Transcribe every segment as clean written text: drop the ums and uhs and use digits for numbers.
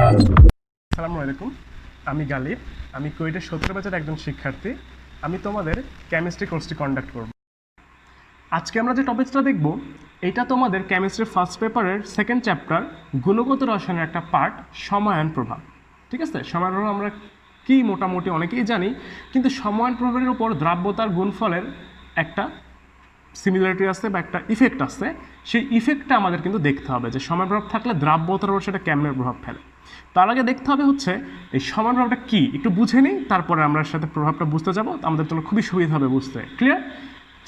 আসসালামু আলাইকুম, আমি গালিব। আমি কুয়েটের 17 ব্যাচের একজন শিক্ষার্থী। আমি তোমাদের কেমিস্ট্রি কোর্সটি কন্ডাক্ট করব। আজকে আমরা যে টপিকসটা দেখব, এটা তোমাদের কেমিস্ট্রির ফার্স্ট পেপারের সেকেন্ড চ্যাপ্টার গুণগত রসায়নের একটা পার্ট, সমায়ন প্রভাব। ঠিক আছে, সমায়ন প্রভাব আমরা কি মোটামুটি অনেকেই জানি, কিন্তু সমায়ন প্রভাবের উপর দ্রাব্যতার গুণফলের একটা সিমিলারিটি আছে বা একটা ইফেক্ট আছে। সেই ইফেক্টটা আমাদের কিন্তু দেখতে হবে যে সমায়ন প্রভাব থাকলে দ্রাব্যতার উপর সেটা কেমন প্রভাব ফেলে। তার আগে দেখতে হবে হচ্ছে এই সমান প্রভাবটা কী, একটু বুঝে নিই, তারপরে আমরা সাথে প্রভাবটা বুঝতে যাব, আমাদের জন্য খুবই সুবিধা হবে বুঝতে। ক্লিয়ার?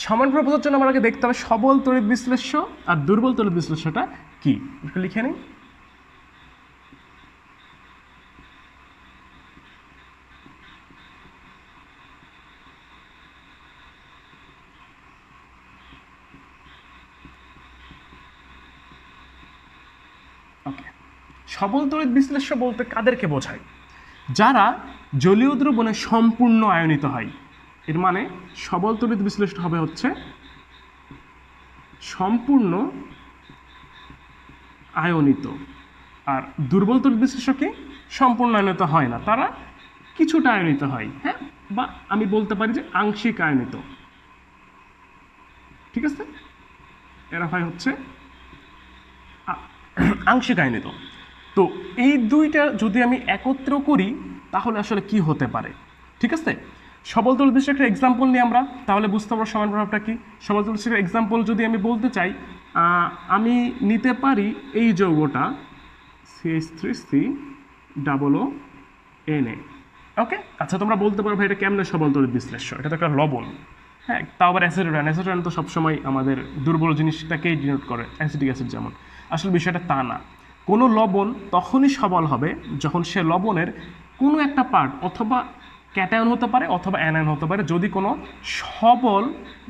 সমান প্রভাব বোঝার জন্য আমার আগে দেখতে হবে সবল তড়িৎ বিশ্লেষ্য আর দুর্বল তড়িৎ বিশ্লেষ্যটা কী, একটু লিখে নিই। ওকে, সবল তড়িৎ বিশ্লেষ্য বলতে কাদেরকে বোঝায়? যারা জলীয় দ্রবণে সম্পূর্ণ আয়নিত হয়। এর মানে সবল তড়িৎ বিশ্লেষ্য হবে হচ্ছে সম্পূর্ণ আয়নিত, আর দুর্বল তড়িৎ বিশ্লেষ্য কি সম্পূর্ণ আয়নিত হয় না, তারা কিছুটা আয়নিত হয়, হ্যাঁ, বা আমি বলতে পারি যে আংশিক আয়নিত। ঠিক আছে, এরা হয় হচ্ছে আংশিক আয়নিত। তো এই দুইটা যদি আমি একত্র করি তাহলে আসলে কি হতে পারে? ঠিক আছে, সবল তড়িৎ বিশ্লেষ্যের একটা এক্সাম্পল নিই আমরা, তাহলে বুঝতে পারবো সমান প্রভাবটা কি। সবল তড়িৎ বিশ্লেষ্যের এক্সাম্পল যদি আমি বলতে চাই, আমি নিতে পারি এই যৌগটা CH3COO Na। ওকে, আচ্ছা তোমরা বলতে পারো ভাই এটা কেমনে সবল তড়িৎ বিশ্লেষ্য, এটা তো একটা লবণ। হ্যাঁ, তাও আবার অ্যাসিডোটান। অ্যাসিডোটান তো সবসময় আমাদের দুর্বল জিনিসটাকেই ডিনোট করে, অ্যাসিডিক অ্যাসিড যেমন। আসলে বিষয়টা তা না। কোনো লবণ তখনই সবল হবে যখন সে লবণের কোনো একটা পার্ট অথবা ক্যাটায়ন হতে পারে অথবা অ্যানায়ন হতে পারে, যদি কোনো সবল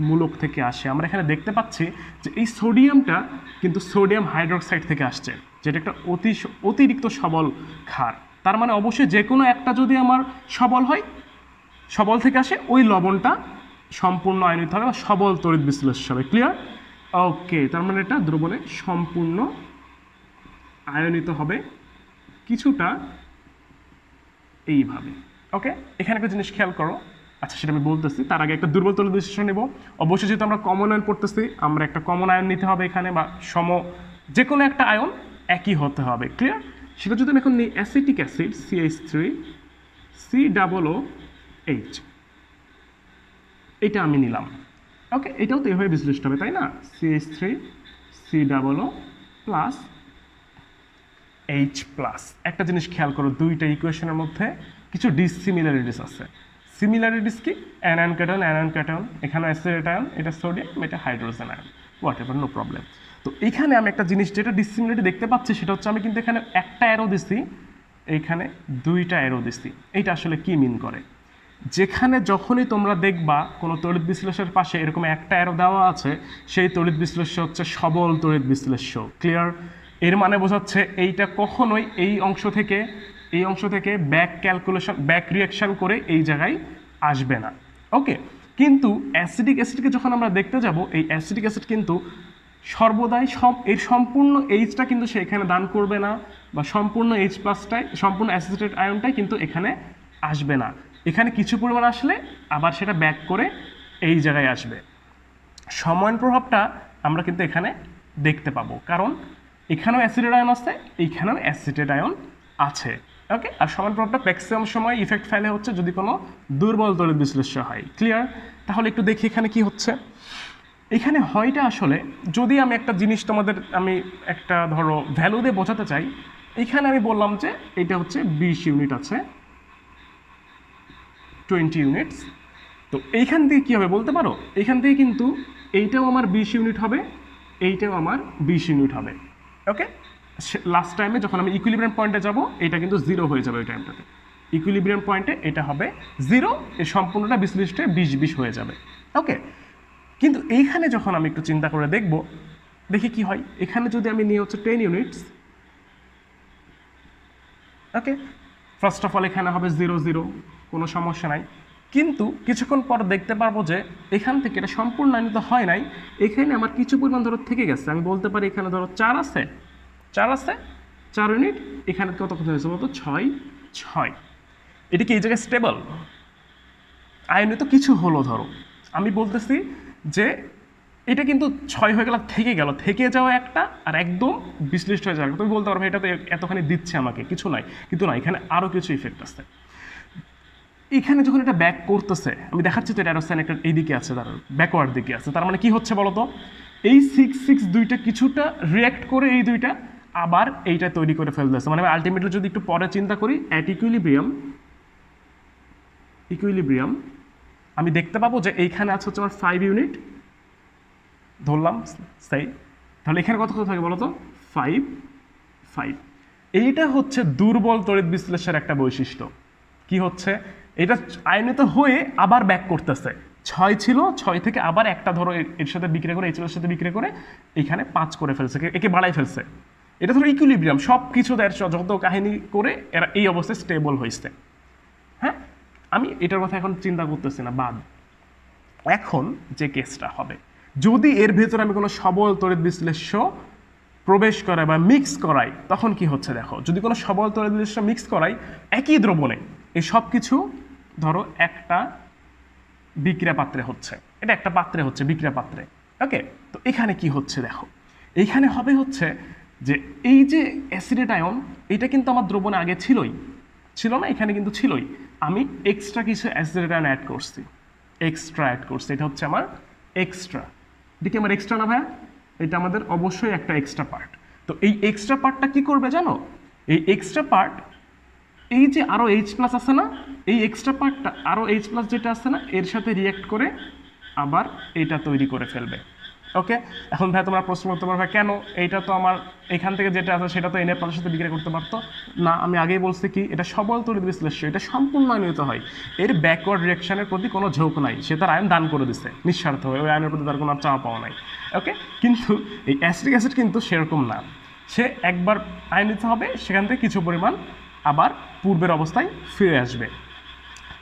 মূলক থেকে আসে। আমরা এখানে দেখতে পাচ্ছি যে এই সোডিয়ামটা কিন্তু সোডিয়াম হাইড্রোক্সাইড থেকে আসছে, যেটা একটা অতিরিক্ত সবল ক্ষার। তার মানে অবশ্যই যে কোনো একটা যদি আমার সবল হয়, সবল থেকে আসে, ওই লবণটা সম্পূর্ণ আয়নিত হবে বা সবল তড়িৎ বিশ্লেষ্য হবে। ক্লিয়ার? ওকে, তার মানে এটা দ্রবণে সম্পূর্ণ আয়নিত হবে কিছুটা এইভাবে। ওকে, এখানে একটা জিনিস খেয়াল করো। আচ্ছা, সেটা আমি বলতেছি, তার আগে একটা দুর্বল তড়িৎ বিশ্লেষ্য নেব। অবশ্যই যেহেতু আমরা কমন আয়ন পড়তেছি, আমরা একটা কমন আয়ন নিতে হবে এখানে, বা যে কোনো একটা আয়ন একই হতে হবে। ক্লিয়ার? সেটা যদি আমি এখন নিই অ্যাসিটিক অ্যাসিড CH3COOH, এটা আমি নিলাম। ওকে, এটাও তো এভাবে বিশ্লেষণ হবে, তাই না? CH3COO plus H plus. একটা জিনিস খেয়াল করো, দুইটা ইকুয়েশনের মধ্যে কিছু ডিসিমিলারিটিস আছে। সিমিলারিটিস কি? অ্যানায়ন ক্যাটায়ন, এখানে অ্যাসিড আয়ন, এটা সোডিয়াম, এটা hydrogen ion, whatever, no problem. তো এখানে আমি একটা জিনিস যেটা ডিসিমিলারিটি দেখতে পাচ্ছি, সেটা হচ্ছে আমি কিন্তু এখানে একটা অ্যারো দিছি, এইখানে দুইটা অ্যারো দিছি। এইটা আসলে কি মিন করে? যেখানে যখনই তোমরা দেখবা কোনো তড়িৎ বিশ্লেষ্যের পাশে এরকম একটা অ্যারো দেওয়া আছে, সেই তড়িৎ বিশ্লেষ্য হচ্ছে সবল তড়িৎ বিশ্লেষ্য। ক্লিয়ার? এর মানে বোঝাচ্ছে এইটা কখনোই এই অংশ থেকে ব্যাক রিয়াকশন করে এই জায়গায় আসবে না। ওকে, কিন্তু অ্যাসিডিক অ্যাসিডকে যখন আমরা দেখতে যাব, এই অ্যাসিডিক অ্যাসিড কিন্তু সর্বদাই এর সম্পূর্ণ এইচটা কিন্তু সে এখানে দান করবে না, বা সম্পূর্ণ H প্লাসটাই, সম্পূর্ণ অ্যাসিটেট আয়নটাই কিন্তু এখানে আসবে না। এখানে কিছু পরিমাণ আসলে আবার সেটা ব্যাক করে এই জায়গায় আসবে। সমায়ন প্রভাবটা আমরা কিন্তু এখানে দেখতে পাবো, কারণ এখানেও অ্যাসিডেট আয়ন আছে, এইখানেও অ্যাসিটেট আয়ন আছে। ওকে, আর সমায়ন প্রভাবটা ম্যাক্সিমাম সময় ইফেক্ট ফেলে হচ্ছে যদি কোনো দুর্বল তড়িৎ বিশ্লেষ্য হয়। ক্লিয়ার? তাহলে একটু দেখি এখানে কি হচ্ছে। এখানে হয়টা আসলে যদি আমি একটা জিনিস আমি একটা ধরো ভ্যালু দিয়ে বোঝাতে চাই, এখানে আমি বললাম যে এটা হচ্ছে 20 ইউনিট আছে, 20 ইউনিটস। তো এইখান থেকে কী হবে বলতে পারো? এইখান থেকে কিন্তু এইটাও আমার 20 ইউনিট হবে, এইটাও আমার 20 ইউনিট হবে। ওকে, লাস্ট টাইমে যখন আমি ইকুইলিব্রিয়াম পয়েন্টে যাব, এটা কিন্তু 0 হয়ে যাবে ওই টাইমটাতে। ইকুইলিব্রিয়াম পয়েন্টে এটা হবে 0, এই সম্পূর্ণটা বিশ্লিষ্টে 20-20 হয়ে যাবে। ওকে, কিন্তু এইখানে যখন আমি একটু চিন্তা করে দেখব, দেখি কি হয়। এখানে যদি আমি নিয়ে হচ্ছে 10 units, okay, first of all এখানে হবে 0-0, কোনো সমস্যা নাই। কিন্তু কিছুক্ষণ পর দেখতে পারবো যে এখান থেকে এটা সম্পূর্ণ আয়নিত হয় নাই, এখানে আমার কিছু পরিমাণ ধরো থেকে গেছে। আমি বলতে পারি এখানে ধরো 4 আছে, 4 ইউনিট, এখানে কত কথা হয়েছে বলতো 6 6। এটা কি এই জায়গায় স্টেবল? আয়নে তো কিছু হলো, ধরো আমি বলতেছি যে এটা কিন্তু 6 হয়ে গেল, থেকে যাওয়া একটা, আর একদম বিশ্লিষ্ট হয়ে যাবে। তুমি বলতে পারবে এটা তো এতখানি দিচ্ছে আমাকে, কিছু নাই, কিন্তু না, এখানে আরও কিছু ইফেক্ট আছে। এখানে যখন এটা ব্যাক করতেছে, আমি দেখাচ্ছি তো এটা অ্যারোসাইন একটা এইদিকে আছে, তার ব্যাকওয়ার্ড দিকে আছে, তার মানে কি হচ্ছে বলো তো, এই 6 6 দুইটা কিছুটা রিয়্যাক্ট করে এই দুইটা আবার এইটা তৈরি করে ফেলতেছে। মানে আলটিমেটলি যদি একটু পরে চিন্তা করি, অ্যাট ইকুইলিব্রিয়াম আমি দেখতে পাবো যে এইখানে আছে হচ্ছে আমার 5 ইউনিট ধরলাম, সেই তাহলে এখানে কত থাকে বলো তো 5 5। এইটা হচ্ছে দুর্বল তড়িৎ বিশ্লেষণের একটা বৈশিষ্ট্য। কি হচ্ছে, এটা আয়নিত হয়ে আবার ব্যাক করতেছে, 6 ছিল, 6 থেকে আবার একটা ধরো এর সাথে বিক্রিয়া করে, এইচএলের সাথে বিক্রিয়া করে এখানে 5 করে ফেলছে, একে বাড়াই ফেলছে। এটা ধরো ইকুইলিব্রিয়াম, সব কিছু যত কাহিনী করে এরা এই অবস্থায় স্টেবল হয়েছে। হ্যাঁ, আমি এটার কথা এখন চিন্তা করতেছি না, বাদ। এখন যে কেসটা হবে, যদি এর ভেতরে আমি কোনো সবল তড়িৎ বিশ্লেষ্য প্রবেশ করাই বা মিক্স করাই, তখন কি হচ্ছে দেখো, যদি কোনো সবল তড়িৎ বিশ্লেষ্য মিক্স করাই একই দ্রবণে, এই সব কিছু ধরো একটা বিক্রিয়া পাত্রে হচ্ছে, এটা একটা পাত্রে হচ্ছে, বিক্রিয়া পাত্রে। ওকে, তো এখানে কি হচ্ছে দেখো, এইখানে হবে হচ্ছে যে এই যে অ্যাসিডেট আয়ন, এটা কিন্তু আমার দ্রবণে আগে ছিল না, এখানে কিন্তু ছিলই, আমি এক্সট্রা কিছু অ্যাসিডেট আয়ন অ্যাড করছি, এটা হচ্ছে আমার এক্সট্রা। এটা কি আমার এক্সট্রা না ভাইয়া? এটা আমাদের অবশ্যই একটা এক্সট্রা পার্ট। তো এই এক্সট্রা পার্টটা কি করবে জানো, এই এক্সট্রা পার্ট, এই যে আরও H+ আছে না, এই এক্সট্রা পার্টটা আরও H+ যেটা আছে না, এর সাথে রিঅ্যাক্ট করে আবার এটা তৈরি করে ফেলবে। ওকে, এখন ভাই তোমরা প্রশ্ন করতে পারবে কেন, এইটা তো আমার এখান থেকে যেটা আছে সেটা তো Na+ এর সাথে বিক্রিয়া করতে পারতো না। আমি আগেই বলছি কি, এটা সবল তড়িৎ বিশ্লেষ্য, এটা সম্পূর্ণ আয়নিত হয়, এর ব্যাকওয়ার্ড রিঅ্যাকশনের প্রতি কোনো ঝোঁক নাই, সে তার আয়ন দান করে দিচ্ছে নিঃস্বার্থ হয়ে, ওই আয়নের প্রতি তার কোনো চাওয়া পাওয়া নাই। ওকে, কিন্তু এই অ্যাসিটিক অ্যাসিড কিন্তু সেরকম না, সে একবার আয়নিত হবে, সেখান থেকে কিছু পরিমাণ আবার পূর্বের অবস্থায় ফিরে আসবে।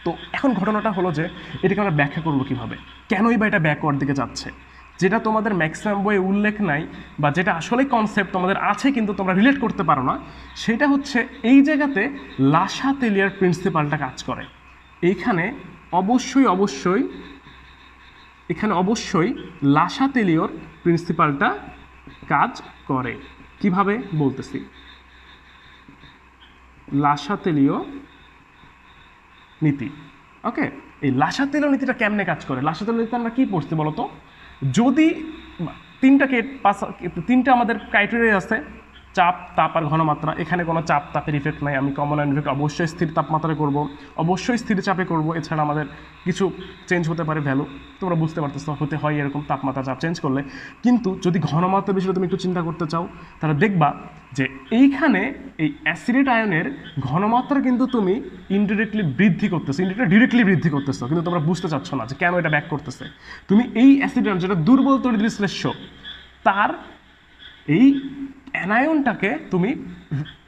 তো এখন ঘটনাটা হলো যে এটাকে আমরা ব্যাখ্যা করবো কীভাবে, কেনই বা এটা ব্যাকওয়ার্ড দিকে যাচ্ছে, যেটা তোমাদের ম্যাক্সিমাম বইয়ে উল্লেখ নাই, বা যেটা আসলে কনসেপ্ট তোমাদের আছে কিন্তু তোমরা রিলেট করতে পারো না, সেটা হচ্ছে এই জায়গাতে লাসাতেলিয়ার প্রিন্সিপালটা কাজ করে। এইখানে অবশ্যই লাসাতেলিয়র প্রিন্সিপালটা কাজ করে। কিভাবে বলতেছি, লাসাতেলীয় নীতি। ওকে, এই লাসাতেলীয় নীতিটা কেমনে কাজ করে, লাসাতেলীয় নীতি আমরা কি পড়ছি বলতো, যদি তিনটা আমাদের ক্রাইটেরিয়া আছে, চাপ, তাপ আর ঘনমাত্রা। এখানে কোনো চাপ তাপের ইফেক্ট নাই, আমি কমন আয়ন ইফেক্ট অবশ্যই স্থির তাপমাত্রায় করব, অবশ্যই স্থির চাপে করব, এছাড়া আমাদের কিছু চেঞ্জ হতে পারে ভ্যালু, তোমরা বুঝতে পারতেছো, হতে হয় এরকম তাপমাত্রা চাপ চেঞ্জ করলে। কিন্তু যদি ঘনমাত্রা বিষয়ে তুমি একটু চিন্তা করতে চাও, তাহলে দেখবা যে এইখানে এই অ্যাসিডেট আয়নের ঘনমাত্রা কিন্তু তুমি ডিরেক্টলি বৃদ্ধি করতেছো, কিন্তু তোমরা বুঝতে চাচ্ছ না যে কেন এটা ব্যাক করতেছে। তুমি এই অ্যাসিড আয়ন যেটা দুর্বল তড়িৎ বিশ্লেষ্য, তার এই অ্যানায়নটাকে তুমি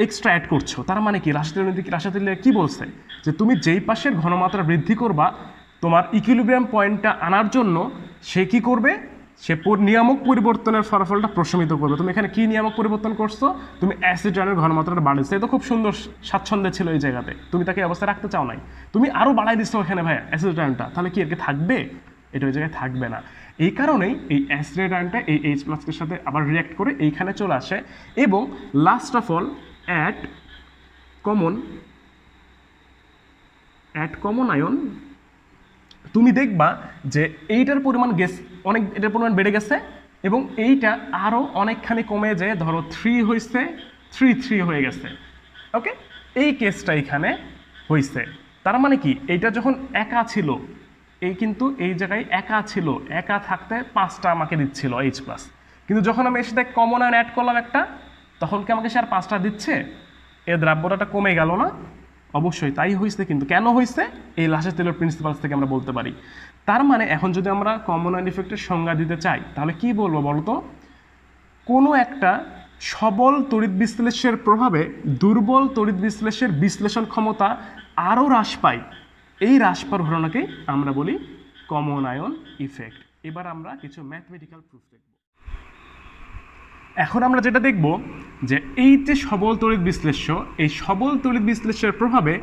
এক্সট্রা অ্যাড করছো। তার মানে কি, রাসাতেলীয় কি বলছে, যে তুমি যেই পাশের ঘনমাত্রা বৃদ্ধি করবা, তোমার ইকুইলিব্রিয়াম পয়েন্টটা আনার জন্য সে কি করবে, সে নিয়ামক পরিবর্তনের ফলাফলটা প্রশমিত করবে। তুমি এখানে কি নিয়ামক পরিবর্তন করছো, তুমি অ্যাসিড আয়নের ঘনমাত্রাটা বাড়িয়েছো, এটা খুব সুন্দর স্বাচ্ছন্দ্যে ছিল এই জায়গাতে, তুমি তাকে অবস্থায় রাখতে চাও নাই, তুমি আরও বাড়াই দিচ্ছ এখানে ভাই অ্যাসিড আয়নটা, তাহলে কি এর থাকবে, এটা ওই জায়গায় থাকবে না। এই কারণেই এই অ্যাসিড আয়নটা এই H+-এর সাথে আবার রিঅ্যাক্ট করে এইখানে চলে আসে, এবং last of all at common ion তুমি দেখবা যে এইটার পরিমাণ এটার পরিমাণ বেড়ে গেছে, এবং এইটা আরও অনেকখানি কমে যেয়ে ধরো 3 হয়েছে, 3 হয়ে গেছে। ওকে, এই কেসটা এখানে হয়েছে। তার মানে কি, এইটা যখন একা ছিল, কিন্তু এই জায়গায় একা থাকতে 5টা আমাকে দিচ্ছিল H+, কিন্তু যখন আমি এর সাথে কমন আয়ন অ্যাড করলাম একটা, তখন কি আমাকে সে আর 5টা দিচ্ছে, এর দ্রাব্যতাটা কমে গেল না? অবশ্যই তাই হয়েছে। কিন্তু কেন হয়েছে, এই লাসাতেলীয় প্রিন্সিপালস থেকে আমরা বলতে পারি। তার মানে এখন যদি আমরা কমন আয়ন ইফেক্টের সংজ্ঞা দিতে চাই, তাহলে কি বলবো বলতো, কোনো একটা সবল তড়িৎ বিশ্লেষ্যের প্রভাবে দুর্বল তড়িৎ বিশ্লেষ্যের বিশ্লেষণ ক্ষমতা আরও হ্রাস পায়, এই হ্রাস পাওয়ার ঘটনাকেই আমরা বলি কমন আয়ন ইফেক্ট। এবার আমরা কিছু ম্যাথমেটিক্যাল প্রুফ দেখব। এখন আমরা যেটা দেখব যে এই যে সবল তড়িৎ বিশ্লেষ্য, এই সবল তড়িৎ বিশ্লেষ্যের প্রভাবে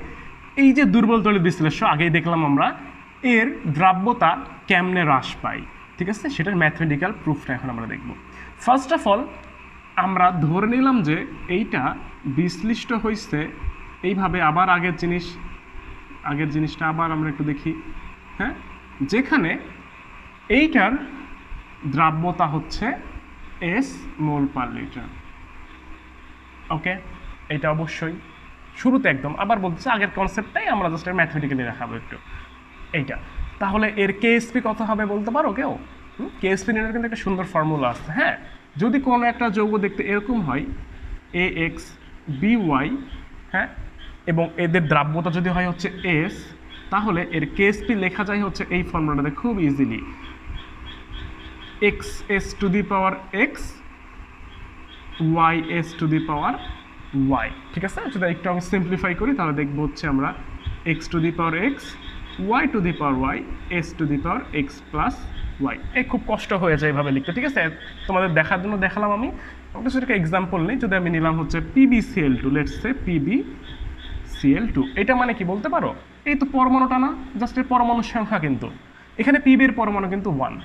এই যে দুর্বল তড়িৎ বিশ্লেষ্য আগেই দেখলাম আমরা, এর দ্রাব্যতা কেমনে হ্রাস পায়, ঠিক আছে, সেটার ম্যাথমেটিক্যাল প্রুফটা এখন আমরা দেখব। ফার্স্ট অফ অল আমরা ধরে নিলাম যে এইটা বিশ্লিষ্ট হয়েছে এইভাবে, আবার আগের জিনিসটা আবার আমরা একটু দেখি, হ্যাঁ, যেখানে এইটার দ্রাব্যতা হচ্ছে এস মোল পার লিটার। ওকে, এটা অবশ্যই শুরুতে একদম আবার বলতেছে, আগের কনসেপ্টটাই আমরা জাস্ট ম্যাথমেটিক্যালি দেখাবো একটু এইটা। তাহলে এর কেএসপি কত হবে বলতে পারো কেউ? কেএসপি নির্ণয়ের কিন্তু একটা সুন্দর ফর্মুলা আছে। হ্যাঁ, যদি কোনো একটা যৌগ দেখতে এরকম হয় এ এক্স বি ওয়াই, হ্যাঁ, এবং এদের দ্রাব্যতা যদি হয় হচ্ছে এস, তাহলে এর কেএসপি লেখা যায় হচ্ছে এই ফর্মুলাটাতে খুব easily, x s to the power x y s to the power y. ঠিক আছে, যদি একটু আমি সিম্পলিফাই করি তাহলে দেখবো হচ্ছে আমরা x to the power x y to the power y s to the power x plus y. খুব কষ্ট হয়ে যায় এভাবে লিখতে, ঠিক আছে, তোমাদের দেখার জন্য দেখালাম আমি। ওটা সেটাকে এক্সাম্পল নেই, যদি আমি নিলাম হচ্ছে PbCl2, লেটস সে PbCl2, এটা মানে কি বলতে পারো? এই তো পরমাণুটা না, জাস্ট এর পরমাণুর সংখ্যা, কিন্তু এখানে পিবির পরমাণু কিন্তু 1,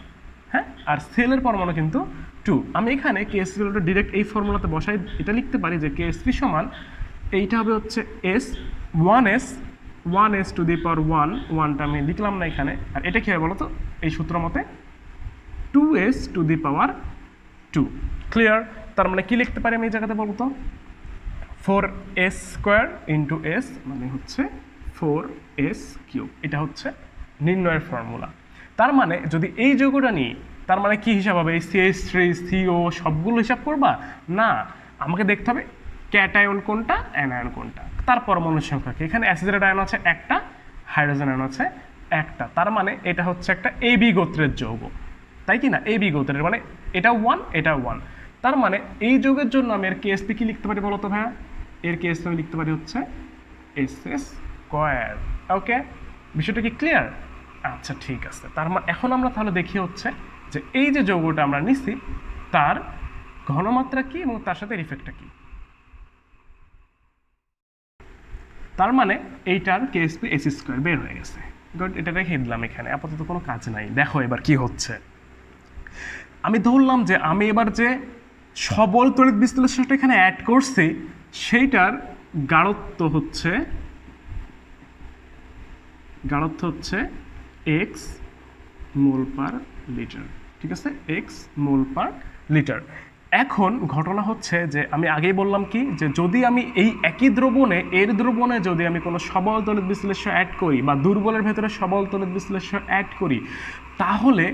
হ্যাঁ, আর সেলের পরমাণু কিন্তু 2। আমি এখানে কেএসপি ডিরেক্ট এই ফর্মুলাতে বসাই এটা লিখতে পারি যে কেএসপি সমান এইটা হবে হচ্ছে এস 1s টু দি পাওয়ার 1টা আমি লিখলাম না এখানে, আর এটা কী হয় বলো তো এই সূত্র মতে 2s two the power 2। Clear? তার মানে কি লিখতে পারি আমি এই জায়গাতে বলতো 4s স্কোয়ার ইন্টু এস মানে হচ্ছে 4s3। এটা হচ্ছে নির্ণয়ের ফর্মুলা। তার মানে যদি এই যৌগটা নিই, তার মানে কি হিসাব হবে? এই CH3 CO সবগুলো হিসাব করবা না, আমাকে দেখতে হবে ক্যাটায়ন কোনটা অ্যানায়ন কোনটা, তার পরমাণুর সংখ্যা কি। এখানে অ্যাসিডের আয়ন আছে একটা, হাইড্রোজেন আয়ন আছে একটা, তার মানে এটা হচ্ছে একটা AB গোত্রের যৌগ, তাই কি না? AB গোত্রের মানে এটা 1 এটা 1। তার মানে এই যৌগের জন্য আমি এর কেএসপি কি লিখতে পারি বলো তো ভাইয়া? এর কেএসপি আমি লিখতে পারি হচ্ছে SS স্কয়ার। ওকে, বিষয়টা কি ক্লিয়ার? আচ্ছা ঠিক আছে। তার মানে এখন আমরা তাহলে দেখি হচ্ছে যে এই যে যৌগটা আমরা নিছি তার ঘনমাত্রা কি এবং তার সাথে ইফেক্টটা কি। তার মানে এইটার কেএসপি এসি স্কয়ার বের হয়ে গেছে। গুড, এটা রেখে দিলাম এখানে, আপাতত কোনো কাজ নাই। দেখো এবার কি হচ্ছে, আমি ধরলাম যে আমি এবার যে সবল তড়িৎ বিশ্লেষণটা এখানে অ্যাড করছি সেইটার গাঢ়ত্ব হচ্ছে এক্স মোল পার লিটার। ঠিক আছে, এক্স মোল পার লিটার। এখন ঘটনা হচ্ছে যে আমি আগেই বললাম কি, যে যদি আমি এই একই দ্রবণে এর দ্রবণে যদি আমি কোনো সবল তড়িৎ বিশ্লেষ্য অ্যাড করি বা দুর্বলের ভেতরে সবল তড়িৎ বিশ্লেষ্য অ্যাড করি, তাহলে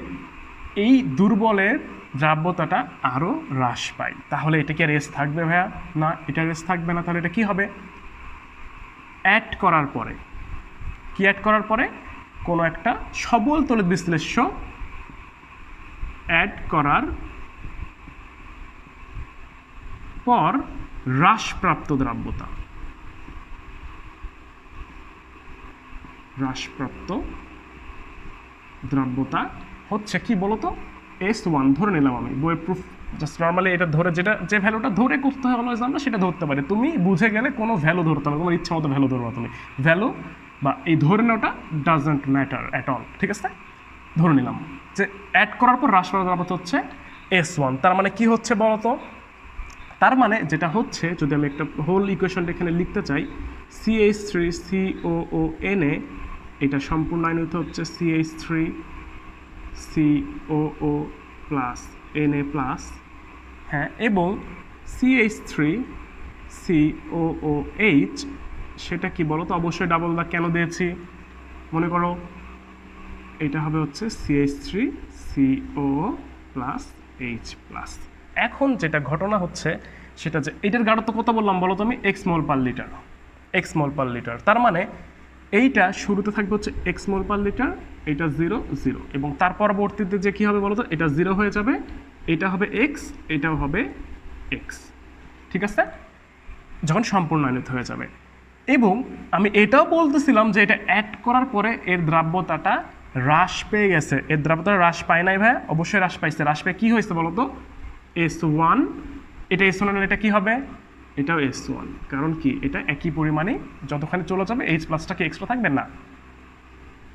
এই দুর্বলের দ্রাব্যতাটা আরও হ্রাস পায়। তাহলে এটা কি রেস থাকবে ভাইয়া? না, এটা রেস থাকবে না। তাহলে এটা কি হবে? অ্যাড করার পরে কি অ্যাড করার পরে কোনো একটা সবল তড়িৎ বিশ্লেষ্য অ্যাড করার পর হ্রাসপ্রাপ্ত দ্রাব্যতা হচ্ছে কি বলতো S1 ধরে নিলাম আমি, বইয়ের প্রুফ জাস্ট নর্মালি এটা ধরে যে ভ্যালুটা ধরে করতে হয় অলওয়েজ আমরা সেটা ধরতে পারি। তুমি বুঝে গেলে কোনো ভ্যালু ধরতে হবে, তোমার ইচ্ছা মতো ভ্যালু ধরবা তুমি, ভ্যালু বা এই ধরে নেওয়াটা ডাজন্ট ম্যাটার অ্যাট অল। ঠিক আছে, ধরে নিলাম যে অ্যাড করার পর হ্রাসপ্রাপ্ত দ্রাব্যতা হচ্ছে S1। তার মানে কি হচ্ছে বলতো? তার মানে যেটা হচ্ছে, যদি আমি একটা হোল ইকুয়েশনটা এখানে লিখতে চাই, CH3COONA, এটা সম্পূর্ণ আইনত হচ্ছে CH3COO প্লাস Na প্লাস, হ্যাঁ, এবং CH3COOH, সেটা কি বলো তো? অবশ্যই ডাবল দাগ কেন দিয়েছি মনে করো, এটা হবে হচ্ছে CH3COO প্লাস H প্লাস। এখন যেটা ঘটনা হচ্ছে সেটা যে এটার গাঢ়ত্ব কত বললাম বলো তো আমি? এক্স মোল পার লিটার। তার মানে এইটা শুরুতে থাকবে হচ্ছে এক্স মোল পার লিটার, এটা 0 0, এবং তার পরবর্তীতে যে কী হবে বলো তো? এটা 0 হয়ে যাবে, এটা হবে এক্স, এটাও হবে এক্স। ঠিক আছে, যখন সম্পূর্ণ আয়নিত হয়ে যাবে। এবং আমি এটাও বলতেছিলাম যে এটা অ্যাড করার পরে এর দ্রাব্যতাটা হ্রাস পেয়ে গেছে। এর দ্রাব্যতা হ্রাস পায় নাই ভাই? অবশ্যই হ্রাস পাইছে। হ্রাস পেয়ে কী হয়েছে বলো তো? S1 এটা S1 হলে এটা কি হবে, এটাও S1, কারণ কি এটা একই পরিমাণে যতখানি চলে যাবে এইচ প্লাসটা কি এক্সট্রা থাকবে না।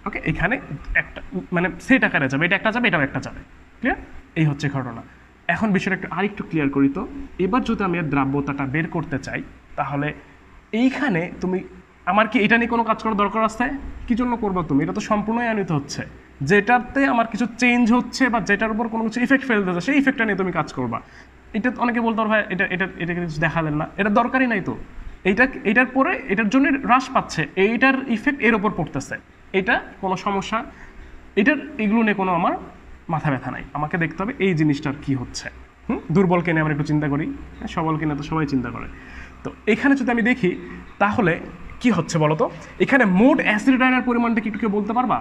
ওকে, এখানে একটা মানে সেট আকারে যাবে, এটা একটা যাবে এটাও একটা যাবে। ক্লিয়ার? এই হচ্ছে ঘটনা। এখন বিষয়টা একটু আরেকটু ক্লিয়ার করি তো। এবার যদি আমি এর দ্রাব্যতাটা বের করতে চাই, তাহলে এইখানে তুমি আমার কি এটা নিয়ে কোনো কাজ করার দরকার আছে? কি জন্য করবো তুমি? এটা তো সম্পূর্ণই আনিত হচ্ছে, যেটাতে আমার কিছু চেঞ্জ হচ্ছে বা যেটার উপর কোনো কিছু ইফেক্ট ফেলতেছে সেই ইফেক্টটা নিয়ে তুমি কাজ করবা। এটা অনেকে বলতে পারবে এটা এটা এটাকে কিছু দেখালেন না, এটা দরকারই নাই তো। এটার পরে এটার জন্য হ্রাস পাচ্ছে, এইটার ইফেক্ট এর ওপর পড়তেছে, এটা কোনো সমস্যা, এগুলো নিয়ে কোনো আমার মাথা ব্যথা নাই। আমাকে দেখতে হবে এই জিনিসটার কি হচ্ছে। দুর্বলকে নিয়ে আমরা একটু চিন্তা করি, সবলকে নিয়ে তো সবাই চিন্তা করে। তো এখানে যদি আমি দেখি তাহলে কি হচ্ছে বলো তো, এখানে মোট অ্যাসিড আয়নের পরিমাণটা কি একটু কেউ বলতে পারবা?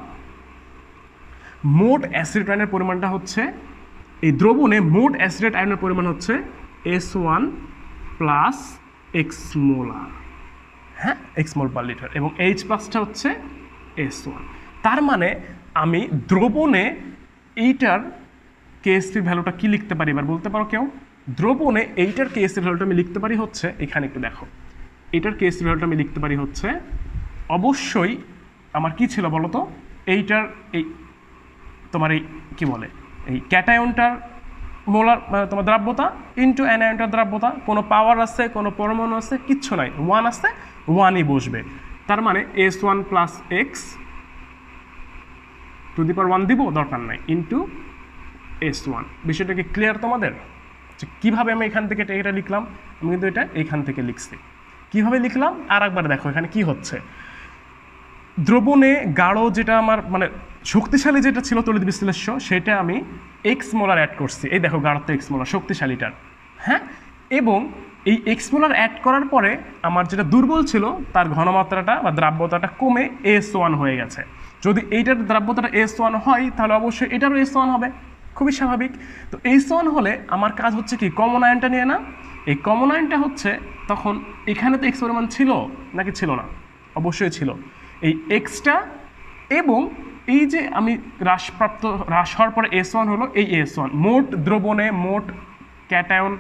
মোট অ্যাসিড আয়নের পরিমাণটা হচ্ছে, এই দ্রবণে মোট অ্যাসিড আয়নের পরিমাণ হচ্ছে S1 প্লাস এক্স মোলার, হ্যাঁ এক্স মোল পার লিটার, এবং এইচ প্লাসটা হচ্ছে S1। তার মানে আমি দ্রবণে এইটার কেএসপি ভ্যালুটা কি লিখতে পারি এবার বলতে পারো কেউ? দ্রবণে এইটার কেএসপি ভ্যালুটা আমি লিখতে পারি হচ্ছে, এখানে একটু দেখো, এইটার কেএসপি ভ্যালুটা আমি লিখতে পারি হচ্ছে, অবশ্যই আমার কি ছিল বলো তো, এইটার এই তোমার এই কি বলে এই ক্যাটায়নটার মোলার তোমার দ্রাব্যতা ইন্টু অ্যানায়নটার দ্রাব্যতা, কোনো পাওয়ার আছে কোনো পরমাণু আছে কিচ্ছু নাই, ওয়ান আছে ওয়ানই বসবে। তার মানে S1 plus X to the power 1 দিব, দরকার নাই, ইন্টু S1। বিষয়টা কি ক্লিয়ার তোমাদের? কীভাবে আমি এখান থেকে এটা লিখলাম? আমি কিন্তু এটা এখান থেকে লিখছি। কীভাবে লিখলাম আর একবার দেখো এখানে কি হচ্ছে। দ্রবণে গাঢ় যেটা আমার মানে শক্তিশালী যেটা ছিল তড়িৎ বিশ্লেষ্য, সেটা আমি এক্স মোলার অ্যাড করছি, এই দেখো গাঢ়ত্ব এক্স মোলার শক্তিশালীটার, হ্যাঁ। এবং এই এক্স মোলার অ্যাড করার পরে আমার যেটা দুর্বল ছিল তার ঘনমাত্রাটা বা দ্রাব্যতাটা কমে S1 হয়ে গেছে। যদি এইটার দ্রাব্যতাটা S1 হয় তাহলে অবশ্যই এটারও S1 হবে, খুবই স্বাভাবিক। তো S1 হলে আমার কাজ হচ্ছে কি, কমন আয়নটা নিয়ে না। এই কমন আয়নটা হচ্ছে তখন এখানে তো এক্স পরিমাণ ছিল নাকি ছিল না? অবশ্যই ছিল। এই এক্সটা এবং এই যে আমি হ্রাস হওয়ার পরে S1 হলো, এই S1 মোট দ্রবণে মোট ক্যাটায়ন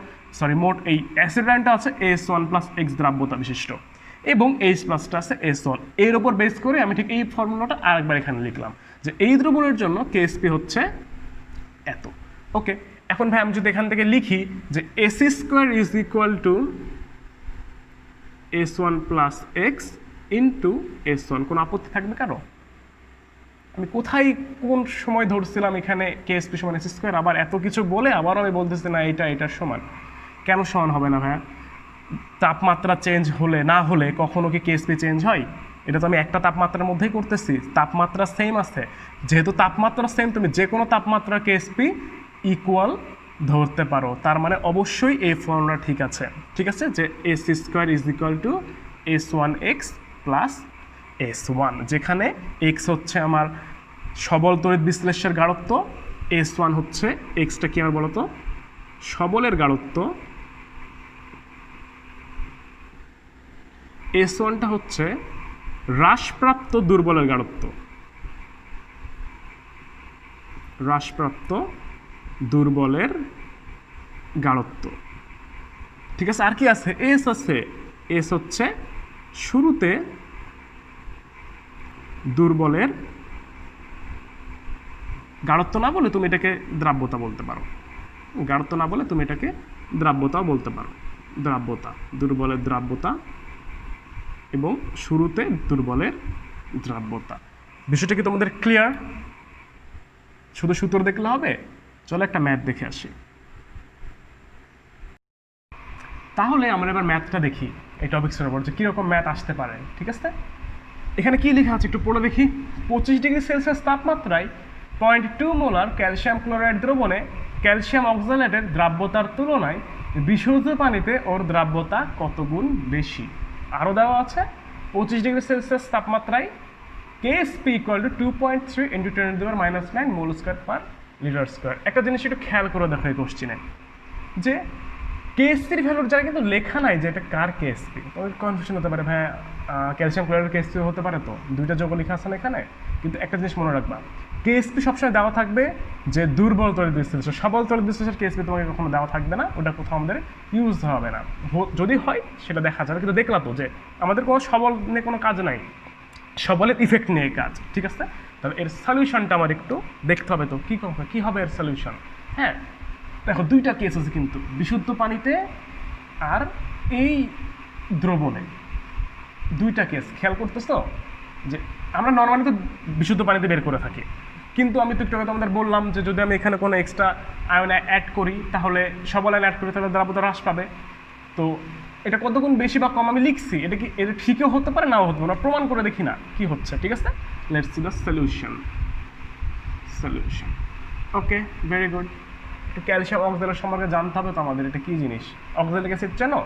মোট এই অ্যাসিড আয়নটা আছে S1 প্লাস এক্স দ্রাব্যতা বিশিষ্ট, এবং এইচ প্লাসটা আছে S1। এর উপর বেস করে আমি ঠিক এই ফর্মুলাটা আরেকবার এখানে লিখলাম যে এই দ্রবণের জন্য কেএসপি হচ্ছে এত। ওকে, এখন ভাই আমি যদি এখান থেকে লিখি যে AC square is equal to S1 plus x into S1, কোনো আপত্তি থাকবে কারো? আমি কোথায় কোন সময় ধরছিলাম এখানে কেএসপি সমান এসি স্কোয়ার, আবার এত কিছু বলে আবারও আমি বলতেছি না এটার সমান। কেন সমান হবে না ভাইয়া? তাপমাত্রা চেঞ্জ হলে না হলে কখনো কি কেএসপি চেঞ্জ হয়? এটা তো আমি একটা তাপমাত্রার মধ্যেই করতেছি, তাপমাত্রা সেম আছে। যেহেতু তাপমাত্রা সেম, তুমি যে কোনো তাপমাত্রার কেএসপি ইকুয়াল ধরতে পারো, তার মানে অবশ্যই এই ফর্মুলা ঠিক আছে। ঠিক আছে, যে AC square is equal to S1 x plus S1, যেখানে এক্স হচ্ছে আমার সবল তড়িৎ বিশ্লেষ্যের গাঢ়ত্ব, S1 হচ্ছে এক্সটা কি আমার বলতো সবলের গাঢ়ত্ব, S1টা হচ্ছে হ্রাসপ্রাপ্ত দুর্বলের গাঢ়ত্ব, হ্রাসপ্রাপ্ত দুর্বলের গাঢ়ত্ব। ঠিক আছে, আর কি আছে? এস আছে, এস হচ্ছে শুরুতে দুর্বলের গাঢ়ত্ব না বলে তুমি এটাকে দ্রাব্যতা বলতে পারো, গাঢ়ত্ব না বলে তুমি এটাকে দ্রাব্যতাও বলতে পারো। দ্রাব্যতা, দুর্বলের দ্রাব্যতা এবং শুরুতে দুর্বলের দ্রাব্যতা। বিষয়টা কি তোমাদের ক্লিয়ার? শুধু সূত্র দেখলে হবে? চলো একটা ম্যাথ দেখে আসি। তাহলে আমরা এবার ম্যাথটা দেখি এই টপিক্সের উপর, যে কীরকম ম্যাথ আসতে পারে। ঠিক আছে, এখানে কি লেখা আছে একটু পড়ে দেখি। 25 ডিগ্রি সেলসিয়াস তাপমাত্রায় 0.2 মোলার ক্যালসিয়াম ক্লোরাইড দ্রবণে ক্যালসিয়াম অক্সালেটের দ্রাব্যতার তুলনায় বিশুদ্ধ পানিতে ওর দ্রাব্যতা কত গুণ বেশি? আরও দেওয়া আছে 25 ডিগ্রি সেলসিয়াস তাপমাত্রায় KSP equal to 2.3 into 10⁻⁹ mole square per litre square. একটা জিনিস একটু খেয়াল করে দেখো এই কোশ্চিনে, যে কেএসপির ভ্যালুর জায়গায় কিন্তু লেখা নাই যে এটা কার কেএসপি। তোমার কনফিউশন হতে পারে, ভাই ক্যালসিয়াম ক্লোরাইডের কেএসপি হতে পারে, তো দুইটা যোগ লেখা আছে না এখানে। কিন্তু একটা জিনিস মনে রাখবা, কেএসপি সবসময় দেওয়া থাকবে যে দুর্বল তড়িৎ বিশ্লেষণ, সবল তড়িৎ বিশ্লেষণ কেএসপি তোমাকে কখনো দেওয়া থাকবে না, ওটা কোথাও আমাদের ইউজ হবে না। যদি হয় সেটা দেখা যাবে, কিন্তু দেখলাম তো যে আমাদের কোনো সবল নিয়ে কোনো কাজ নাই, সবলের ইফেক্ট নিয়ে কাজ, ঠিক আছে। তাহলে এর সলিউশনটা আমার একটু দেখতে হবে, তো কী হবে এর সলিউশন। হ্যাঁ দেখো দুইটা কেস আছে কিন্তু, বিশুদ্ধ পানিতে আর এই দ্রবণে, দুইটা কেস খেয়াল করতেছো যে আমরা নর্মালি তো বিশুদ্ধ পানিতে বের করে থাকি, কিন্তু আমি তো একটু আগে তোমাদের বললাম যে যদি আমি এখানে কোনো এক্সট্রা আয়ন অ্যাড করি তাহলে সবল আয়ন অ্যাড করি তাহলে দ্রাব্যতা হ্রাস পাবে। তো এটা কতগুণ বেশি বা কম আমি লিখছি, এটা কি এটা ঠিকও হতে পারে নাও হতে পারে, প্রমাণ করে দেখি না কি হচ্ছে, ঠিক আছে। Let's see the solution. Okay very good. একটু ক্যালসিয়াম অক্সালেট সম্পর্কে জানতে হবে তো আমাদের, এটা কী জিনিস। অক্সালিক অ্যাসিড চেনো?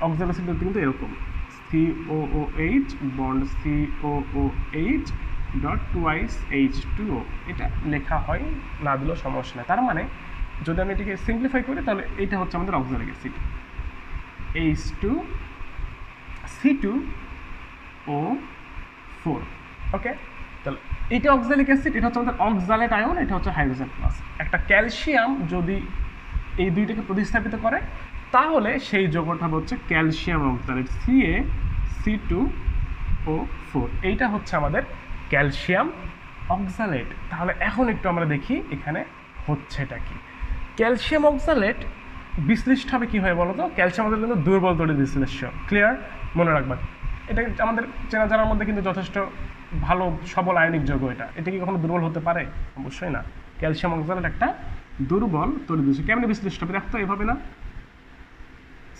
অক্সালিক অ্যাসিড কিন্তু এরকম COOH bond COOH dot twice H2O, এটা লেখা হয়, না দিলেও সমস্যা নেই। তার মানে যদি আমি এটাকে সিম্পলিফাই করি তাহলে এটা হচ্ছে আমাদের অক্সালিক অ্যাসিড H2O4। ওকে, তাহলে এটা অক্সালিক অ্যাসিড, এটা হচ্ছে আমাদের অক্সালেট আয়ন, এটা হচ্ছে হাইড্রোজেন প্লাস। একটা ক্যালসিয়াম যদি এই দুইটাকে প্রতিস্থাপিত করে তাহলে সেই যৌগটা হবে হচ্ছে ক্যালসিয়াম অক্সালেট CaC2O4, এইটা হচ্ছে আমাদের ক্যালসিয়াম অক্সালেট। তাহলে এখন একটু আমরা দেখি এখানে হচ্ছেটা কি। ক্যালসিয়াম অক্সালেট বিশ্লিষ্ট হবে কী হয় বলো তো? ক্যালসিয়াম অক্সালেট কিন্তু দুর্বল তড়িৎ বিশ্লেষ্য, ক্লিয়ার, মনে রাখবা। এটা আমাদের চেনা জানার মধ্যে কিন্তু যথেষ্ট ভালো সবল আয়নিক যৌগ। এটা কি কখনো দুর্বল হতে পারে? অবশ্যই না। ক্যালসিয়াম অক্সালেট একটা দুর্বল তড়িৎ বিশ্লেষ্য। কেমনি বিশ্লিষ্ট হবে দেখতো, এভাবে না,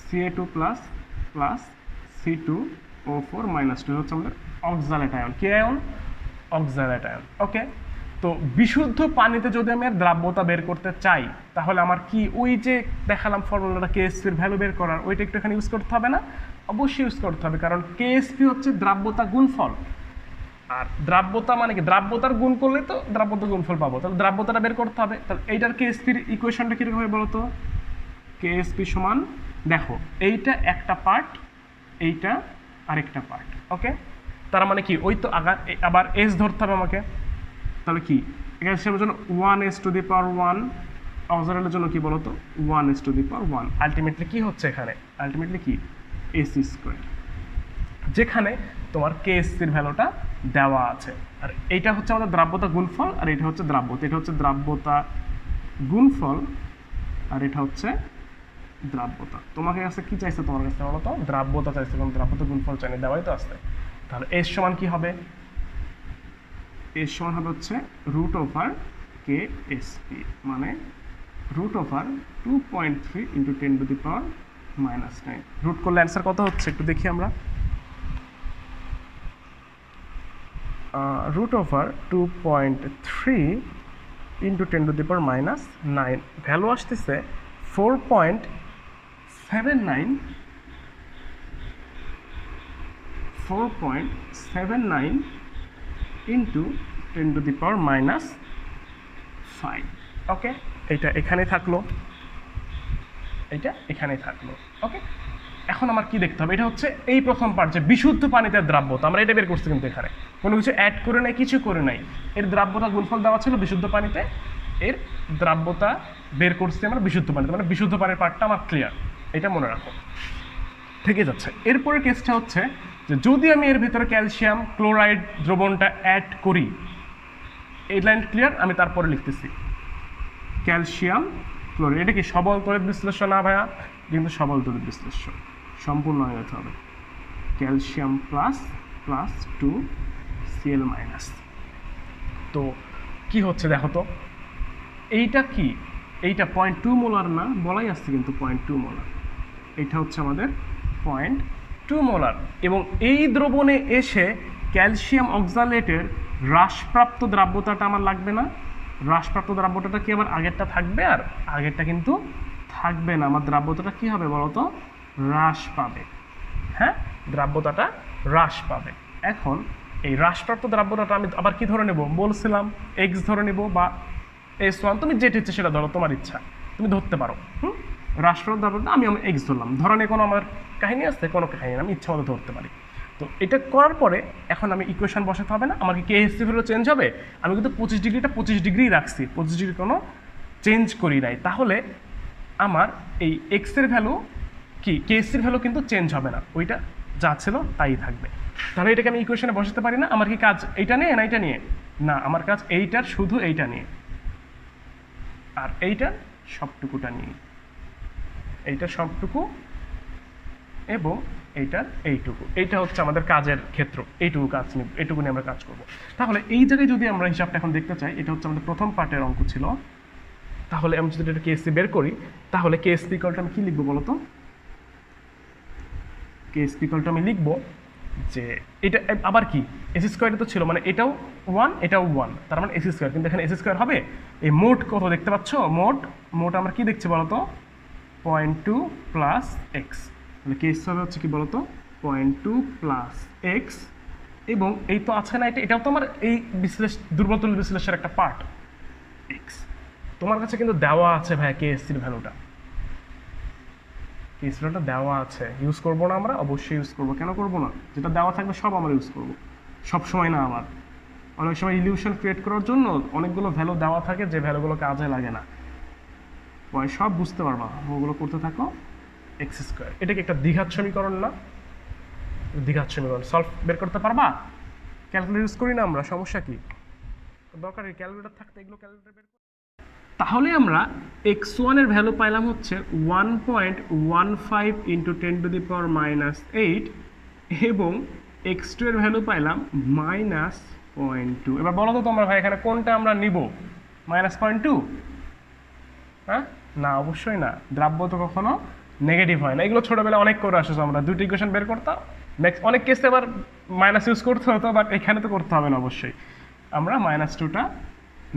Ca2 plus plus C2O4 minus 2 হচ্ছে আমাদের অক্সালেট আয়ন। কি আয়ন? Oxalate ion. ওকে, তো বিশুদ্ধ পানিতে যদি আমি আর দ্রাব্যতা বের করতে চাই তাহলে আমার কি ওই যে দেখালাম ফর্মুলাটা কেএসপির ভ্যালু বের করার, ওইটা একটু এখানে ইউজ করতে হবে না? অবশ্যই ইউজ করতে হবে, কারণ কেএসপি হচ্ছে দ্রাব্যতা গুণফল। আর দ্রাব্যতা মানে কি? দ্রাব্যতার গুণ করলে তো দ্রাব্যতা গুণফল পাবো, তাহলে দ্রাব্যতাটা বের করতে হবে। তাহলে এইটার কেএসপির ইকুয়েশনটা কীরকম হবে বলো তো? কেএসপি সমান, দেখো এইটা একটা পার্ট, এইটা আরেকটা পার্ট। ওকে, তার মানে কি ওই তো আবার এস ধরতে হবে আমাকে। তাহলে কি ক্যালসিয়ামের জন্য 1s⁻1, অক্সালেটের জন্য কি বলতো 1s⁻1। আলটিমেটলি কি হচ্ছে এখানে? আলটিমেটলি কি AC², যেখানে তোমার কেএসপির ভ্যালুটা দেওয়া আছে। আর এইটা হচ্ছে আমাদের দ্রাব্যতা গুণফল, আর এটা হচ্ছে দ্রাব্যতা, এটা হচ্ছে দ্রাব্যতা গুণফল, আর এটা হচ্ছে দ্রাব্যতা। তোমাকে কাছে কি চাইছে? তোমার কাছে বলো তো দ্রাব্যতা চাইছে, কারণ দ্রাব্যতা গুণফল চাইলে দেওয়াই তো আসছে। তাহলে এস সমান কি হবে? এস সমান হবে হচ্ছে √KSP, মানে √2.3 × 10⁻⁻৯। রুট করলে অ্যান্সার কত হচ্ছে একটু দেখি আমরা। √2.3 × 10⁻⁹, ভ্যালু আসতেছে 4.79 × 10⁻⁵। ওকে, এইটা এখানে থাকলো, এইটা এখানে থাকলো। ওকে, এখন আমার কি দেখতে হবে? এটা হচ্ছে এই প্রথম পার্ট, যে বিশুদ্ধ পানিতে দ্রাব্যতা, আমরা এটা বের করছি কিন্তু এখানে কোনো কিছু অ্যাড করে নাই, কিছু করে নাই। এর দ্রাব্যতা গুণফল দেওয়া ছিল বিশুদ্ধ পানিতে, এর দ্রাব্যতা বের করছি আমরা বিশুদ্ধ পানিতে, মানে বিশুদ্ধ পানির পার্টটা আমার ক্লিয়ার, এটা মনে রাখো, থেকে যাচ্ছে। এরপরের কেসটা হচ্ছে যে যদি আমি এর ভিতরে ক্যালসিয়াম ক্লোরাইড দ্রবণটা অ্যাড করি, এই লাইন ক্লিয়ার, আমি তারপরে লিখতেছি ক্যালসিয়াম ক্লোরাইড। এটা কি সবল তড়িৎ বিশ্লেষ্য না ভাইয়া? কিন্তু সবল তড়িৎ বিশ্লেষ্য, সম্পূর্ণ হয়ে যেতে হবে। Calcium plus plus 2Cl minus. তো কি হচ্ছে দেখো তো, এইটা কি? এইটা 0.2 মোলার না, বলাই আসছে কিন্তু 0.2 মোলার। এটা হচ্ছে আমাদের 0.2 মোলার, এবং এই দ্রবণে এসে ক্যালসিয়াম অক্সালেটের হ্রাসপ্রাপ্ত দ্রাব্যতাটা আমার লাগবে না? হ্রাসপ্রাপ্ত দ্রাব্যতাটা কি আমার আগেরটা থাকবে? আর আগেরটা কিন্তু থাকবে না। আমার দ্রাব্যতাটা কি হবে বলো তো? হ্রাস পাবে। হ্যাঁ, দ্রাব্যতাটা হ্রাস পাবে। এখন এই হ্রাসপ্রাপ্ত দ্রাব্যতাটা আমি আবার কি ধরে নেব? বলছিলাম এক্স ধরে নেব, বা S1, তুমি যেটা ইচ্ছে সেটা ধরো, তোমার ইচ্ছা, তুমি ধরতে পারো। হ্রাসপ্রাপ্ত দ্রাব্যতা আমি এক্স ধরলাম, ধরনে কোনো আমার কাহিনী আছে? কোনো কাহিনী না, আমি ইচ্ছা মতো ধরতে পারি। তো এটা করার পরে এখন আমি ইকুয়েশন বসাতে হবে না, আমার কি কেএসসি ভ্যালু চেঞ্জ হবে? আমি কিন্তু 25 ডিগ্রি রাখছি, 25 ডিগ্রি কোনো চেঞ্জ করি নাই, তাহলে আমার এই এক্সের ভ্যালু কি কেএসসির ভ্যালু কিন্তু চেঞ্জ হবে না, ওইটা যা ছিল তাই থাকবে। তাহলে এটাকে আমি ইকুয়েশনে বসাতে পারি না। আমার কি কাজ এইটা নিয়ে না এইটা নিয়ে? না, আমার কাজ এইটার শুধু এইটা নিয়ে, আর এইটার সবটুকুটা নিয়ে, এইটার সবটুকু এবং এইটার এইটুকু, এইটা হচ্ছে আমাদের কাজের ক্ষেত্র, এইটুকু কাজ নিয়ে, এইটুকু নিয়ে আমরা কাজ করব। তাহলে এই জায়গায় যদি আমরা হিসাবটা এখন দেখতে চাই, এটা হচ্ছে আমাদের প্রথম পার্টের অঙ্ক ছিল, তাহলে আমি যদি এটা কেএসসি বের করি, তাহলে কেএসপি ইকুয়ালটা আমি কি লিখবো বলো তো? কেএসপি ইকুয়ালটা আমি লিখবো যে এটা আবার কি এস স্কোয়ারে তো ছিল, মানে এটাও 1 এটাও 1, তার মানে এস স্কোয়ার, কিন্তু এখানে এস স্কোয়ার হবে। এই মোট কত দেখতে পাচ্ছ? মোট আমরা কি দেখছি বলো তো? 0.2 প্লাস এক্স, তাহলে কেএস হবে হচ্ছে কি বলো তো? 0.2 প্লাস এক্স, এবং এই তো আছে না, এটাও তো আমার এই দুর্বল তুল্য বিশ্লেষণের একটা পার্ট, এক্স। তোমার কাছে কিন্তু দেওয়া আছে ভাই কেএসসির ভ্যালুটা, কেএসসি ভ্যালুটা দেওয়া আছে, ইউজ করবো না আমরা? অবশ্যই ইউজ করবো, কেন করবো না? যেটা দেওয়া থাকবে সব আমরা ইউজ করবো, সব সময় না। আবার অনেক সময় ইলিউশন ক্রিয়েট করার জন্য অনেকগুলো ভ্যালু দেওয়া থাকে যে ভ্যালুগুলো কাজে লাগে না, সব বুঝতে পারবা, ওগুলো করতে থাকো। এক্স স্কোয়ার, এটা কি একটা দ্বিঘাত সমীকরণ না? দ্বিঘাত সমীকরণ সলভ বের করতে পারবা? ক্যালকুলেটর ইউজ করি না আমরা, সমস্যা কি? দরকার ক্যালকুলেটর থাকতে এগুলো ক্যালকুলেটর বের। তাহলে আমরা x1 এর ভ্যালু পাইলাম হচ্ছে 1.15 ইন্টু 10⁻⁻8 এবং x2 এর ভ্যালু পাইলাম -0.2। এবার বলো তো তোমরা ভাই এখানে কোনটা আমরা নিব? -0.2? হ্যাঁ, না অবশ্যই না, দ্রাব্য তো কখনো নেগেটিভ হয় না। এগুলো ছোটবেলায় অনেক করে আসছো আমরা, দুটো ইকুয়েশন বের করতাম, অনেক কেসে আবার মাইনাস ইউজ করতে হতো, বাট এখানে তো করতে হবে না, অবশ্যই আমরা -2টা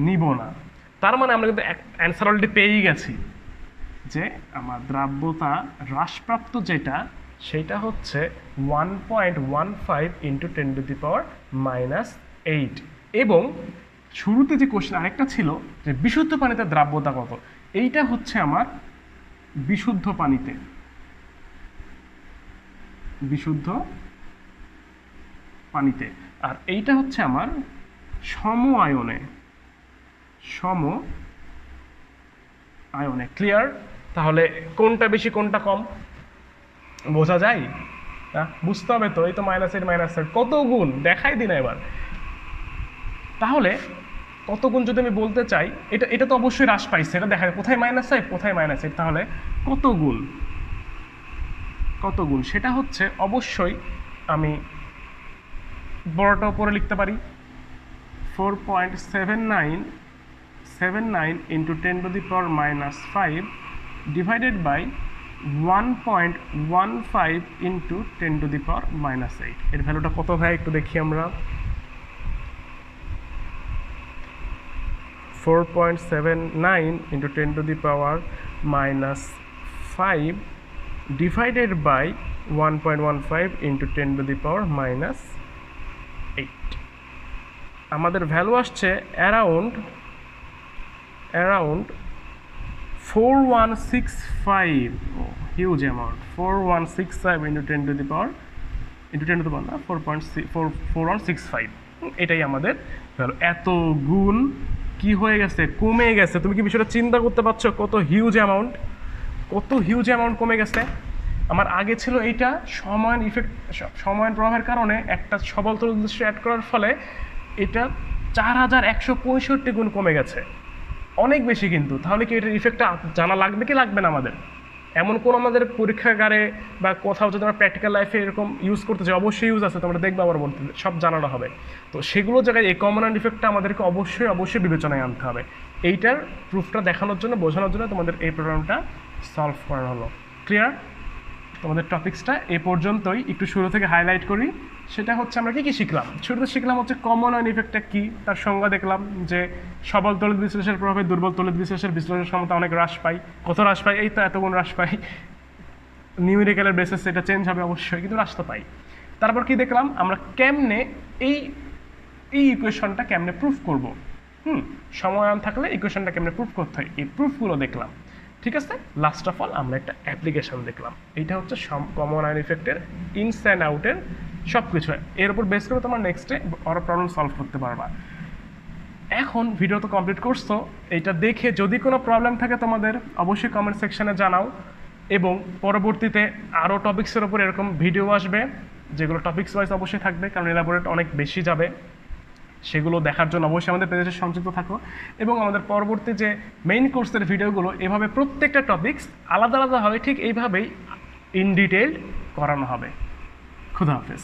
নিব না। তার মানে আমরা কিন্তু অ্যান্সার অলরেডি পেয়েই গেছি যে আমার দ্রাব্যতা হ্রাসপ্রাপ্ত যেটা, সেটা হচ্ছে 1.15 ইন্টু 10⁻⁻8। এবং শুরুতে যে কোশ্চেন আরেকটা ছিল যে বিশুদ্ধ পানিতে দ্রাব্যতা কত, এইটা হচ্ছে আমার বিশুদ্ধ পানিতে, বিশুদ্ধ পানিতে, আর এইটা হচ্ছে আমার সম আয়নে, সম আয়নে। ক্লিয়ার? তাহলে কোনটা বেশি কোনটা কম বোঝা যায়? বুঝতে হবে তো, এই তো মাইনাসের কত গুণ দেখাই দিন এবার। তাহলে কত গুণ যদি আমি বলতে চাই, এটা তো অবশ্যই হ্রাস পাইছে, এটা দেখা যায় কোথায় -5 কোথায় -8, তাহলে কত গুণ, কত গুণ সেটা হচ্ছে অবশ্যই আমি বড়টা উপরে লিখতে পারি, 4.79 ইন্টু 10⁻⁻5 ডিভাইডেড বাই 1.15 ইন্টু 10⁻⁻8। এর ভ্যালুটা কত হয় একটু দেখি আমরা। 4.79 ইন্টু 10⁻⁻5 ডিভাইডেড বাই 1.15 ইন্টু 10⁻⁻8। আমাদের ভ্যালু আসছে অ্যারাউন্ড 4165, হিউজ অ্যামাউন্ট, 4165 ইন্টু 4165, এটাই আমাদের ভ্যালু। এত গুণ কি হয়ে গেছে, কমে গেছে। তুমি কি বিষয়টা চিন্তা করতে পারছো? কত হিউজ অ্যামাউন্ট, কত হিউজ অ্যামাউন্ট কমে গেছে। আমার আগে ছিল এইটা সমান ইফেক্ট, সমান প্রভাবের কারণে একটা সবল তরল দৃশ্য অ্যাড করার ফলে এটা 4165 গুণ কমে গেছে, অনেক বেশি কিন্তু। তাহলে কি এটার ইফেক্টটা জানা লাগবে কি লাগবে না আমাদের? এমন কোন আমাদের পরীক্ষাগারে বা কোথাও যদি আমরা প্র্যাকটিক্যাল লাইফে এরকম ইউজ করতে চাই, অবশ্যই ইউজ আছে, তোমরা দেখবে আমার বলতে সব জানানো হবে। তো সেগুলো জায়গায় এই কমন অ্যান্ড ইফেক্টটা আমাদেরকে অবশ্যই বিবেচনায় আনতে হবে। এইটার প্রুফটা দেখানোর জন্য, বোঝানোর জন্য তোমাদের এই প্রোগ্রামটা সলভ করা হলো। ক্লিয়ার? তোমাদের টপিক্সটা এ পর্যন্তই। একটু শুরু থেকে হাইলাইট করি, সেটা হচ্ছে আমরা কি শিখলাম। শুরুতে শিখলাম হচ্ছে কমন অ্যান্ড ইফেক্টটা কী, তার সংজ্ঞা দেখলাম যে সবল তড়িৎ বিশ্লেষের প্রভাবে দুর্বল তড়িৎ বিশ্লেষের বিশ্লেষণ ক্ষমতা অনেক হ্রাস পায়। কত হ্রাস পায়? এই তো এত গুণ হ্রাস পায়। নিউমেরিক্যালের বেসিস এটা চেঞ্জ হবে অবশ্যই, কিন্তু হ্রাস তো পাই। তারপর কি দেখলাম আমরা কেমনে এই ইকুয়েশনটা কেমনে প্রুফ করব, সময়ায়ন থাকলে ইকুয়েশনটা কেমনে প্রুফ করতে হয়, এই প্রুফগুলো দেখলাম। ঠিক আছে, লাস্ট অফ অল আমরা একটা অ্যাপ্লিকেশন দেখলাম। এইটা হচ্ছে কমন আয়ন ইফেক্টের ইনস অ্যান্ড আউটের সব কিছু এর উপর বেস করে তোমার নেক্সটে ওরা প্রবলেম সলভ করতে পারবা। এখন ভিডিও তো কমপ্লিট করছো, এটা দেখে যদি কোনো প্রবলেম থাকে তোমাদের অবশ্যই কমেন্ট সেকশনে জানাও, এবং পরবর্তীতে আরও টপিক্সের উপর এরকম ভিডিও আসবে যেগুলো টপিক্স ওয়াইজ অবশ্যই থাকবে, কারণ এলাবোরেট অনেক বেশি যাবে। সেগুলো দেখার জন্য অবশ্যই আমাদের পেজে সংযুক্ত থাকো, এবং আমাদের পরবর্তী যে মেইন কোর্সের ভিডিওগুলো এভাবে প্রত্যেকটা টপিক্স আলাদা আলাদা হবে, ঠিক এইভাবেই ইন ডিটেইলড করানো হবে। খুদা হাফেজ।